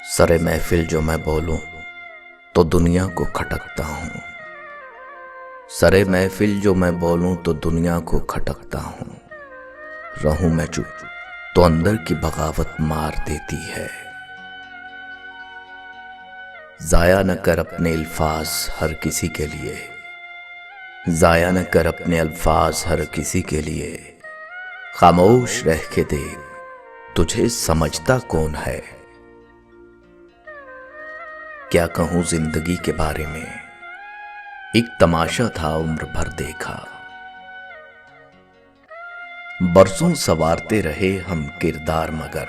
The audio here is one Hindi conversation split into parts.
सरे महफिल जो मैं बोलूं तो दुनिया को खटकता हूं। सरे महफिल जो मैं बोलूं तो दुनिया को खटकता हूं। रहूं मैं चुप तो अंदर की बगावत मार देती है। जाया न कर अपने अल्फाज हर किसी के लिए, जाया न कर अपने अल्फाज हर किसी के लिए। खामोश रह के देख तुझे समझता कौन है। क्या कहूं जिंदगी के बारे में, एक तमाशा था उम्र भर देखा। बरसों संवारते रहे हम किरदार मगर,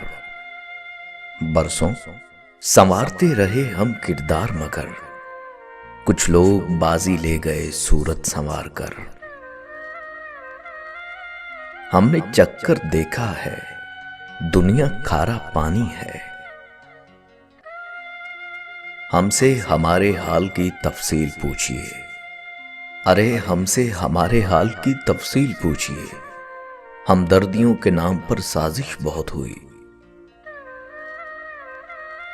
बरसों संवारते रहे हम किरदार मगर। कुछ लोग बाजी ले गए सूरत संवार कर। हमने चक्कर देखा है दुनिया खारा पानी है। हमसे हमारे हाल की तफसील पूछिए, अरे हमसे हमारे हाल की तफसील पूछिए। हमदर्दियों के नाम पर साजिश बहुत हुई।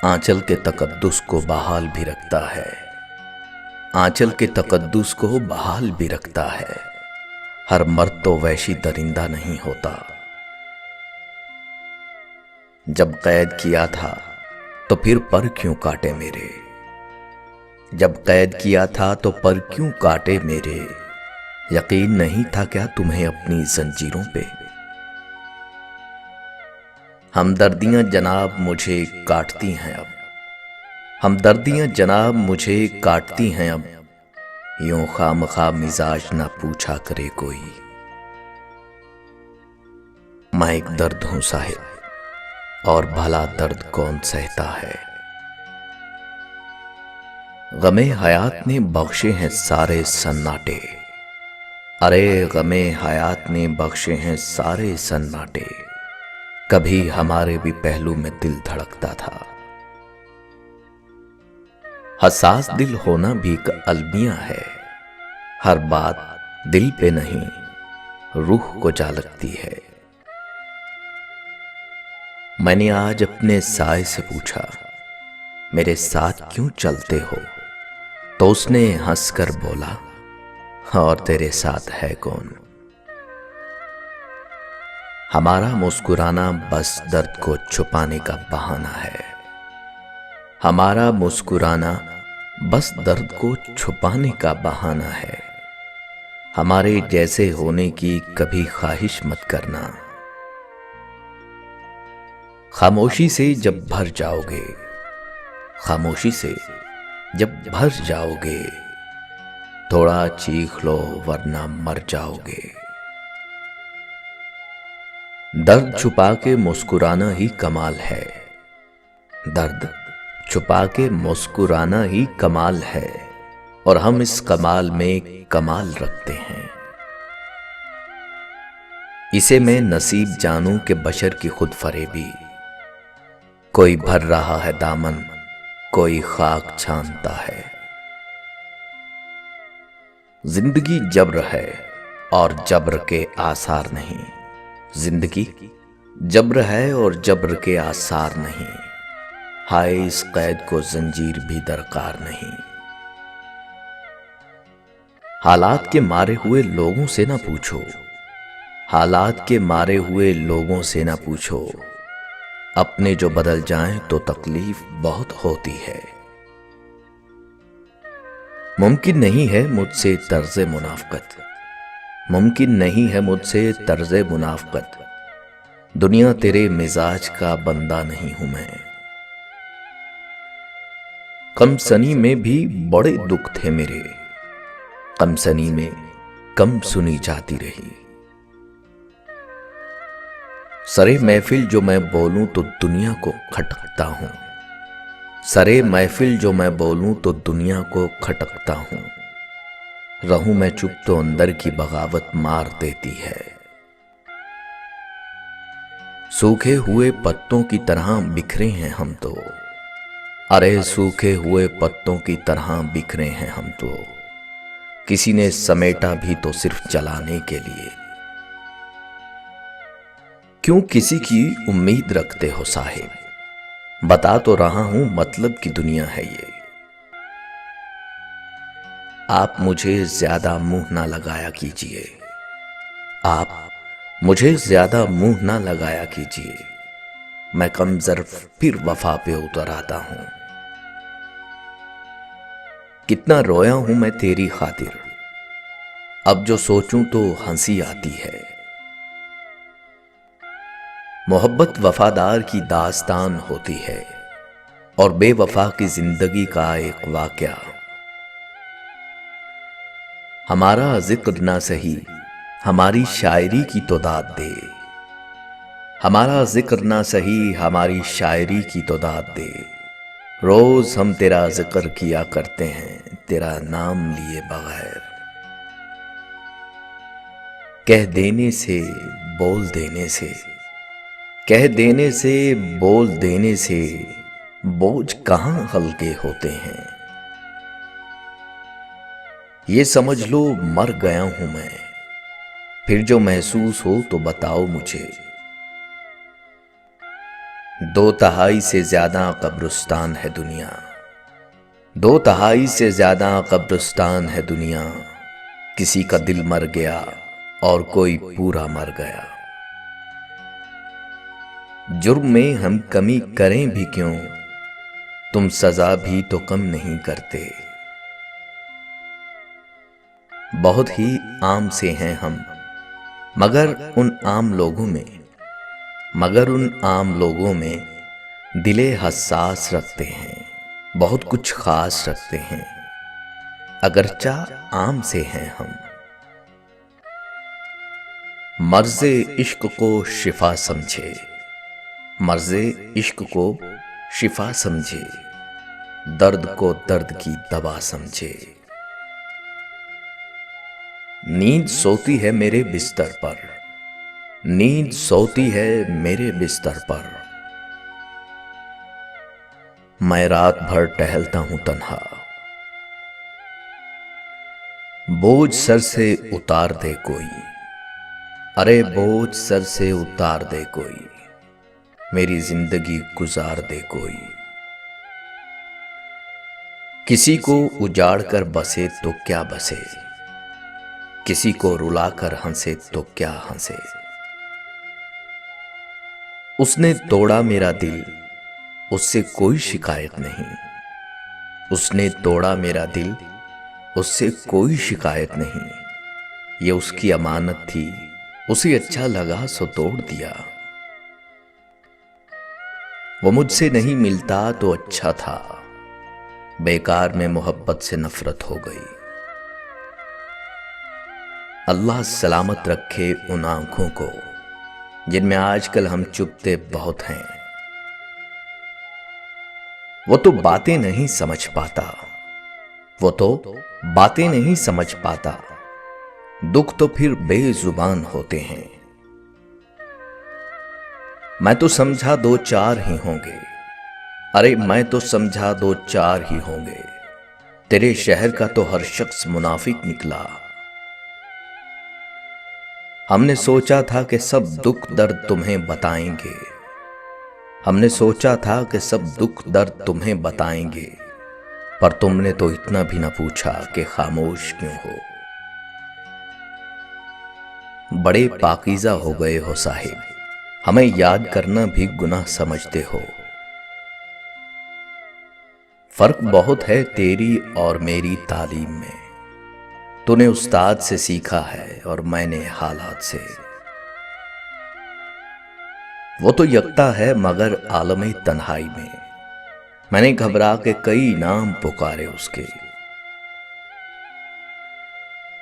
आंचल के तकद्दुस को बहाल भी रखता है, आंचल के तकद्दुस को बहाल भी रखता है। हर मर्द तो वैशी दरिंदा नहीं होता। जब कैद किया था तो फिर पर क्यों काटे मेरे, जब कैद किया था तो पर क्यों काटे मेरे। यकीन नहीं था क्या तुम्हें अपनी जंजीरों पे। हमदर्दियां जनाब मुझे काटती हैं अब, हमदर्दियां जनाब मुझे काटती हैं अब। यूं खामखा मिजाज ना पूछा करे कोई। मैं एक दर्द हूं साहिब, और भला दर्द कौन सहता है। गमे हयात ने बख्शे हैं सारे सन्नाटे, अरे गमे हयात ने बख्शे हैं सारे सन्नाटे। कभी हमारे भी पहलू में दिल धड़कता था। हसास दिल होना भी एक अलमिया है। हर बात दिल पे नहीं रूह को जा लगती है। मैंने आज अपने साए से पूछा मेरे साथ क्यों चलते हो, तो उसने हंसकर बोला और तेरे साथ है कौन। हमारा मुस्कुराना बस दर्द को छुपाने का बहाना है। हमारा मुस्कुराना बस दर्द को छुपाने का बहाना है। हमारे जैसे होने की कभी ख्वाहिश मत करना। खामोशी से जब भर जाओगे, खामोशी से जब भर जाओगे, थोड़ा चीख लो वरना मर जाओगे। दर्द छुपा के मुस्कुराना ही कमाल है, दर्द छुपा के मुस्कुराना ही कमाल है। और हम इस कमाल में कमाल रखते हैं। इसे मैं नसीब जानूं कि बशर की खुद फरेबी। कोई भर रहा है दामन, कोई खाक छानता है। जिंदगी जब्र है और जब्र के आसार नहीं। जिंदगी जब्र है और जब्र के आसार नहीं। हाय इस कैद को जंजीर भी दरकार नहीं। हालात के मारे हुए लोगों से ना पूछो, हालात के मारे हुए लोगों से ना पूछो। अपने जो बदल जाएं तो तकलीफ बहुत होती है। मुमकिन नहीं है मुझसे तर्ज़े मुनाफ़क़त, मुमकिन नहीं है मुझसे तर्ज़े मुनाफ़क़त। दुनिया तेरे मिजाज का बंदा नहीं हूं मैं। कमसनी में भी बड़े दुख थे मेरे, कमसनी में कम सुनी जाती रही। सरे महफिल जो मैं बोलूं तो दुनिया को खटकता हूं। सरे महफिल जो मैं बोलूं तो दुनिया को खटकता हूं। रहूं मैं चुप तो अंदर की बगावत मार देती है। सूखे हुए पत्तों की तरह बिखरे हैं हम तो, अरे सूखे हुए पत्तों की तरह बिखरे हैं हम तो। किसी ने समेटा भी तो सिर्फ जलाने के लिए। क्यों किसी की उम्मीद रखते हो साहिब, बता तो रहा हूं मतलब की दुनिया है ये। आप मुझे ज्यादा मुंह ना लगाया कीजिए, आप मुझे ज्यादा मुंह ना लगाया कीजिए, मैं कम ज़र्फ़ फिर वफा पे उतर आता हूं। कितना रोया हूं मैं तेरी खातिर, अब जो सोचूं तो हंसी आती है। मोहब्बत वफादार की दास्तान होती है और बेवफा की जिंदगी का एक वाकया। हमारा जिक्र ना सही, हमारी शायरी की तो दाद दे। हमारा जिक्र ना सही, हमारी शायरी की तो दाद दे। रोज हम तेरा जिक्र किया करते हैं, तेरा नाम लिए बगैर। कह देने से, बोल देने से, कह देने से, बोल देने से बोझ कहां हल्के होते हैं। ये समझ लो मर गया हूं मैं, फिर जो महसूस हो तो बताओ मुझे। 2/3 से ज्यादा कब्रिस्तान है दुनिया, 2/3 से ज्यादा कब्रिस्तान है दुनिया। किसी का दिल मर गया और कोई पूरा मर गया। जुर्म में हम कमी करें भी क्यों, तुम सजा भी तो कम नहीं करते। बहुत ही आम से हैं हम, मगर उन आम लोगों में दिले हसास रखते हैं, बहुत कुछ खास रखते हैं, अगरचा आम से हैं हम। मर्ज़े इश्क को शिफा समझे, मर्ज़े इश्क को शिफा समझे, दर्द को दर्द की दवा समझे। नींद सोती है मेरे बिस्तर पर, नींद सोती है मेरे बिस्तर पर। मैं रात भर टहलता हूं तन्हा, बोझ सर से उतार दे कोई, अरे बोझ सर से उतार दे कोई, मेरी जिंदगी गुजार दे कोई। किसी को उजाड़ कर बसे तो क्या बसे, किसी को रुलाकर हंसे तो क्या हंसे। उसने तोड़ा मेरा दिल, उससे कोई शिकायत नहीं, उसने तोड़ा मेरा दिल, उससे कोई शिकायत नहीं। ये उसकी अमानत थी, उसे अच्छा लगा सो तोड़ दिया। वो मुझसे नहीं मिलता तो अच्छा था, बेकार में मोहब्बत से नफरत हो गई। अल्लाह सलामत रखे उन आंखों को जिनमें आजकल हम चुपते बहुत हैं। वो तो बातें नहीं समझ पाता, वो तो बातें नहीं समझ पाता, दुख तो फिर बेजुबान होते हैं। मैं तो समझा 2-4 ही होंगे, अरे मैं तो समझा 2-4 ही होंगे, तेरे शहर का तो हर शख्स मुनाफिक निकला। हमने सोचा था कि सब दुख दर्द तुम्हें बताएंगे, हमने सोचा था कि सब दुख दर्द तुम्हें बताएंगे, पर तुमने तो इतना भी न पूछा कि खामोश क्यों हो। बड़े पाकीज़ा हो गए हो साहिब, हमें याद करना भी गुनाह समझते हो। फर्क बहुत है तेरी और मेरी तालीम में, तूने उस्ताद से सीखा है और मैंने हालात से। वो तो यकता है मगर आलमे तन्हाई में, मैंने घबरा के कई नाम पुकारे उसके।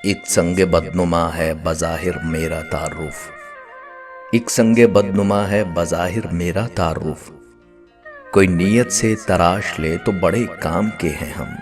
एक संगे बदनुमा है बज़ाहिर मेरा तारुफ, एक संगे बदनुमा है बज़ाहिर मेरा तारुफ, कोई नीयत से तराश ले तो बड़े काम के हैं हम।